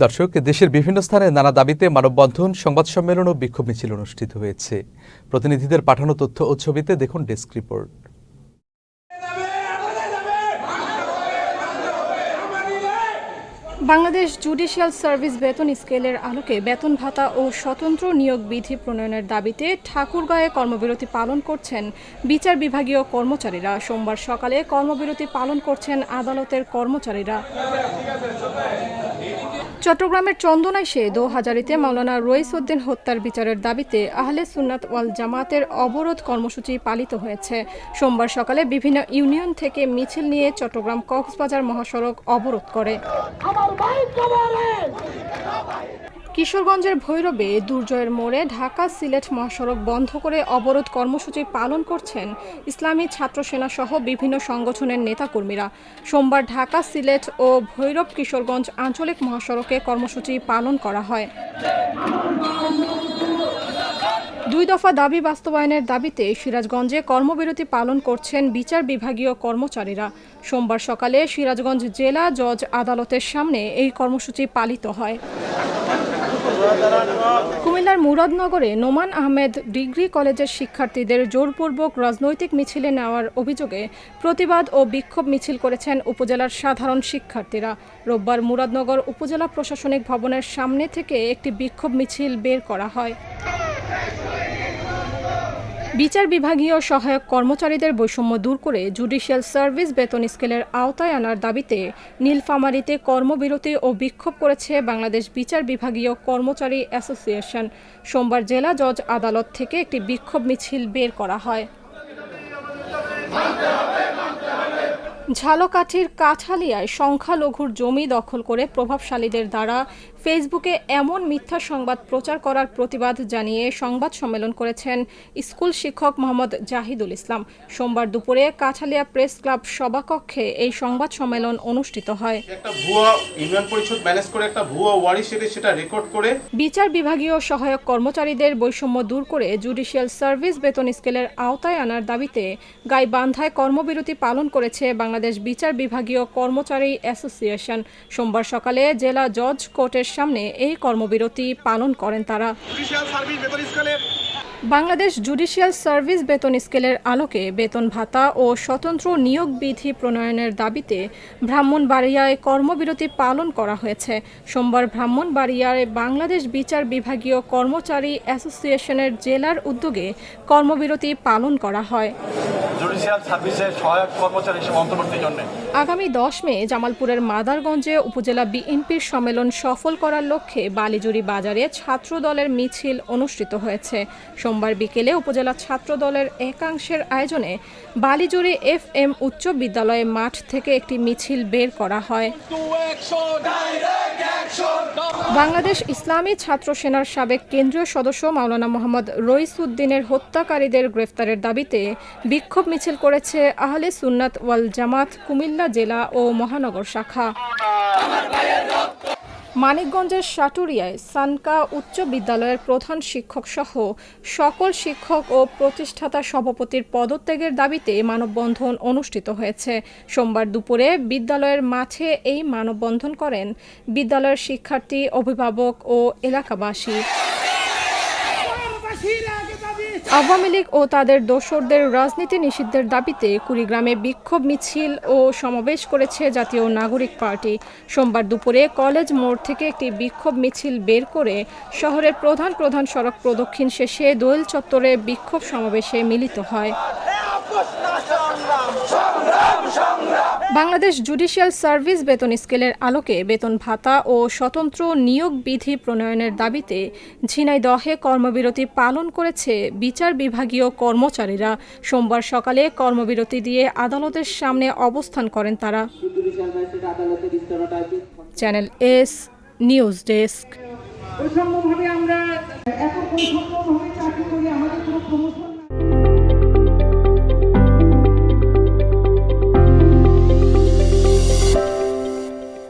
দর্শক, দেশের বিভিন্ন স্থানে নানা দাবিতে মানববন্ধন, সংবাদ সম্মেলন ও বিক্ষোভ মিছিল অনুষ্ঠিত হয়েছে। প্রতিনিধিদের পাঠানো তথ্য ও ছবিতে দেখুন desk report. Bangladesh judicial service বেতন স্কেলের আলোকে বেতন ভাতা ও স্বতন্ত্র নিয়োগ বিধি প্রণয়নের দাবিতে ঠাকুরগাঁয়ে কর্মবিরতি পালন করছেন বিচার বিভাগীয় কর্মচারীরা। সোমবার সকালে কর্মবিরতি পালন করছেন আদালতের কর্মচারীরা। চট্টগ্রামের চন্দনাইশে দোহাজারীতে মাওলানা রইস উদ্দিন হত্যার বিচারের দাবিতে আহলে সুন্নাত ওয়াল জামাতের অবরোধ কর্মসূচি পালিত হয়েছে। সোমবার সকালে বিভিন্ন ইউনিয়ন থেকে মিছিল নিয়ে চট্টগ্রাম কক্সবাজার মহাসড়ক অবরোধ করে। কিশোরগঞ্জের ভৈরবে দুর্জয়ের মোড়ে ঢাকা সিলেট মহাসড়ক বন্ধ করে অবরোধ কর্মসূচি পালন করছেন ইসলামী ছাত্র সেনা সহ বিভিন্ন সংগঠনের নেতাকর্মীরা। সোমবার ঢাকা সিলেট ও ভৈরব কিশোরগঞ্জ আঞ্চলিক মহাসড়কে কর্মসূচি পালন করা হয়। 2 দফা দাবি বাস্তবায়নের দাবিতে সিরাজগঞ্জে কর্মবিরতি পালন করছেন বিচার বিভাগীয় কর্মচারীরা। সোমবার সকালে সিরাজগঞ্জ জেলা জজ আদালতের সামনে এই কর্মসূচি পালিত হয়। কুমিল্লার মুরাদনগরে নোমান আহমেদ ডিগ্রি কলেজের শিক্ষার্থীদের জোরপূর্বক রাজনৈতিক মিছিলে নেওয়ার অভিযোগে প্রতিবাদ ও বিক্ষোভ মিছিল করেছেন উপজেলার সাধারণ শিক্ষার্থীরা। রোববার মুরাদনগর উপজেলা প্রশাসনিক ভবনের সামনে থেকে একটি বিক্ষোভ মিছিল বের করা হয়। বিচার বিভাগীয় সহায়ক কর্মচারীদের বৈষম্য দূর করে জুডিশিয়াল সার্ভিস বেতন স্কেলের আওতায় আনার দাবিতে নীলফামারীতে কর্মবিরতি ও বিক্ষোভ করেছে বাংলাদেশ বিচার বিভাগীয় কর্মচারী অ্যাসোসিয়েশন। সোমবার জেলা জজ আদালত থেকে একটি বিক্ষোভ মিছিল বের করা হয়। ঝালকাঠির কাঠালিয়ায় সংখ্যালঘুর জমি দখল করে প্রভাবশালীদের দ্বারা ফেসবুকে এমন মিথ্যা সংবাদ প্রচার করার প্রতিবাদ জানিয়ে সংবাদ সম্মেলন করেছেন স্কুল শিক্ষক মোহাম্মদ জাহিদুল ইসলাম। সোমবার দুপুরে কাঠালিয়া প্রেস ক্লাব সভাকক্ষে এই সংবাদ সম্মেলন অনুষ্ঠিত হয়। একটা ভুয়া ইউনিয়ন পরিষদ ম্যানেজ করে একটা ভুয়া ওয়ারিশ সেটা রেকর্ড করে বিচার বিভাগীয় সহায়ক কর্মচারীদের বৈষম্য দূর করে জুডিশিয়াল সার্ভিস বেতন স্কেলের আওতায় আনার দাবিতে গাইবান্ধায় কর্মবিরতি পালন করেছে বাংলাদেশ বিচার বিভাগীয় কর্মচারী অ্যাসোসিয়েশন। সোমবার সকালে জেলা জজ কোর্টের সামনে এই কর্মবিরতি পালন করেন তারা। বাংলাদেশ জুডিশিয়াল সার্ভিস বেতন স্কেলের আলোকে বেতন ভাতা ও স্বতন্ত্র নিয়োগ বিধি প্রণয়নের দাবিতে ব্রাহ্মণবাড়িয়ায় কর্মবিরতি পালন করা হয়েছে। সোমবার ব্রাহ্মণবাড়িয়ায় বাংলাদেশ বিচার বিভাগীয় কর্মচারী অ্যাসোসিয়েশনের জেলার উদ্যোগে কর্মবিরতি পালন করা হয়। জুডিশিয়াল সার্ভিসের সহায়ক কর্মচারী অন্তর্ভুক্তির জন্য আগামী 10 মে জামালপুরের মাদারগঞ্জে উপজেলা বিএনপির সম্মেলন সফল করার লক্ষ্যে বালিজুরি বাজারে ছাত্রদলের মিছিল অনুষ্ঠিত হয়েছে। সোমবার বিকেলে উপজেলা ছাত্রদলের একাংশের আয়োজনে বালিজুরি FM উচ্চ বিদ্যালয় মাঠ থেকে একটি মিছিল বের করা হয়। বাংলাদেশ ইসলামী ছাত্র সেনার সাবেক কেন্দ্রীয় সদস্য মাওলানা মোহাম্মদ রইস উদ্দিনের হত্যাকারীদের গ্রেফতারের দাবিতে বিক্ষোভ মিছিল করেছে আহলে সুন্নাত ওয়াল জামাত কুমিল্লা জেলা ও মহানগর শাখা। মানিকগঞ্জের সাটুরিয়ায় সানকা উচ্চ বিদ্যালয়ের প্রধান শিক্ষক সহ সকল শিক্ষক ও প্রতিষ্ঠাতা সভাপতির পদত্যাগের দাবিতে মানববন্ধন অনুষ্ঠিত হয়েছে। সোমবার দুপুরে বিদ্যালয়ের মাঠে এই মানববন্ধন করেন বিদ্যালয়ের শিক্ষার্থী, অভিভাবক ও এলাকাবাসী। আওয়ামী লীগ ও তাদের দোসরদের রাজনীতি নিষিদ্ধের দাবিতে কুড়িগ্রামে বিক্ষোভ মিছিল ও সমাবেশ করেছে জাতীয় নাগরিক পার্টি। সোমবার দুপুরে কলেজ মোড় থেকে একটি বিক্ষোভ মিছিল বের করে শহরের প্রধান প্রধান সড়ক প্রদক্ষিণ শেষে দোয়েল চত্বরে বিক্ষোভ সমাবেশে মিলিত হয়। বাংলাদেশ জুডিশিয়াল সার্ভিস বেতন স্কেলের আলোকে বেতন ভাতা ও স্বতন্ত্র নিয়োগ বিধি প্রণয়নের দাবিতে ঝিনাইদহে কর্মবিরতি পালন করেছে বিচার বিভাগীয় কর্মচারীরা। সোমবার সকালে কর্মবিরতি দিয়ে আদালতের সামনে অবস্থান করেন তারা। Channel S news desk.